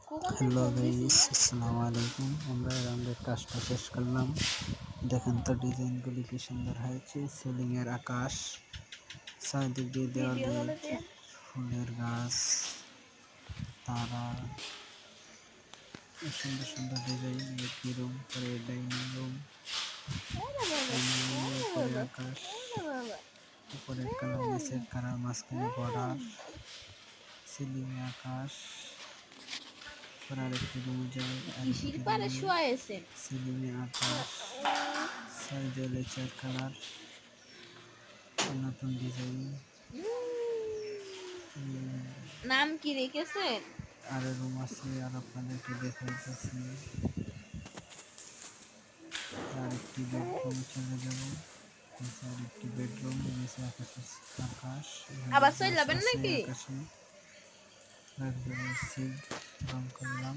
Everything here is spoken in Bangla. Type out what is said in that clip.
হ্যালো গাইস, আসসালামু আলাইকুম। আমরা রাউন্ডের কাজটা শেষ করলাম। দেখেন তো ডিজাইনগুলি কি সুন্দর হয়েছে। সিলিং এর আকাশ, চারিদিক দিয়ে দেওয়ালে ফুলের গাছ, তারা, সুন্দর সুন্দর ডিজাইন। একটি রুম, পরে ডাইনিং রুম, উপরে আকাশ, উপরের কালার, নিচের কালার, মাঝখানে বর্ডার, সিলিং এ আকাশ। আরেকটি রুমে যায়, সিলিং এ আকাশ, সাইডে চার কালার, নতুন ডিজাইন। নাম কি রেখেছেন? আর রুম আছে, আর আপনাদেরকে দেখাইতেছি। আরেকটি বেডরুম চলে যাব। আরেকটি বেডরুম, নিচে আকাশ, আবার চলে যাবেন নাকি? আকাশে রং করলাম।